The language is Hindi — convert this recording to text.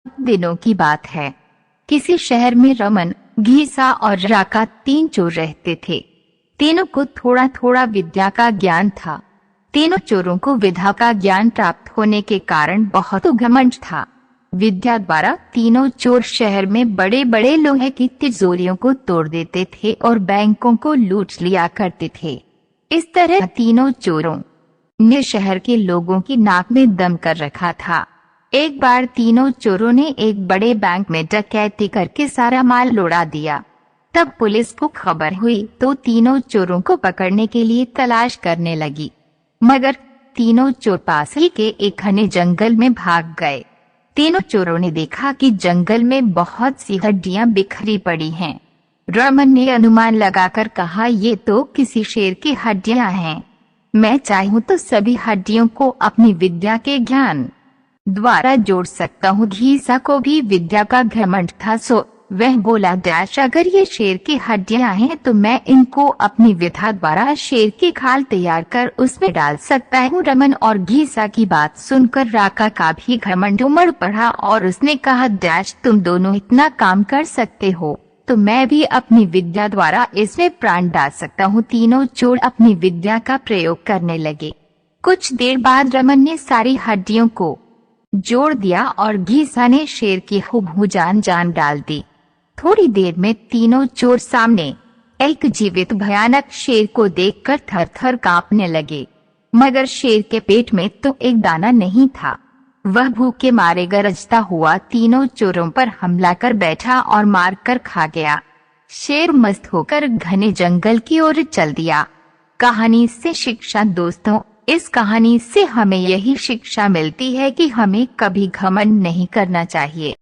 दिनों की बात है। किसी शहर में रमन, घीसा और राका 3 चोर रहते थे। तीनों को थोड़ा थोड़ा विद्या का ज्ञान था। तीनों चोरों को विद्या का ज्ञान प्राप्त होने के कारण बहुत घमंड था। विद्या द्वारा तीनों चोर शहर में बड़े बड़े लोहे की तिजोरियों को तोड़ देते थे और बैंकों को लूट लिया करते थे। इस तरह तीनों चोरों ने शहर के लोगों की नाक में दम कर रखा था। एक बार तीनों चोरों ने एक बड़े बैंक में डकैती करके सारा माल लुटा दिया। तब पुलिस को खबर हुई तो तीनों चोरों को पकड़ने के लिए तलाश करने लगी, मगर तीनों चोर पास ही के एक घने जंगल में भाग गए। तीनों चोरों ने देखा कि जंगल में बहुत सी हड्डियां बिखरी पड़ी हैं। रमन ने अनुमान लगाकर कहा, ये तो किसी शेर की हड्डियां हैं। मैं चाहूं तो सभी हड्डियों को अपनी विद्या के ज्ञान द्वारा जोड़ सकता हूँ। घीसा को भी विद्या का घमंड था, सो वह बोला, डैश अगर ये शेर की हड्डियां हैं तो मैं इनको अपनी विद्या द्वारा शेर की खाल तैयार कर उसमें डाल सकता हूँ। रमन और घीसा की बात सुनकर राका का भी घमंड उमड़ पड़ा और उसने कहा, डैश तुम दोनों इतना काम कर सकते हो तो मैं भी अपनी विद्या द्वारा इसमें प्राण डाल सकता हूँ। तीनों चोर अपनी विद्या का प्रयोग करने लगे। कुछ देर बाद रमन ने सारी हड्डियों को जोड़ दिया और घीसा ने शेर की हुबहू जान डाल दी। थोड़ी देर में तीनों चोर सामने एक जीवित भयानक शेर को देखकर थर थर कांपने लगे, मगर शेर के पेट में तो एक दाना नहीं था। वह भूख के मारे गरजता हुआ तीनों चोरों पर हमला कर बैठा और मार कर खा गया। शेर मस्त होकर घने जंगल की ओर चल दिया। कहानी से शिक्षा दोस्तों, इस कहानी से हमें यही शिक्षा मिलती है कि हमें कभी घमंड नहीं करना चाहिए।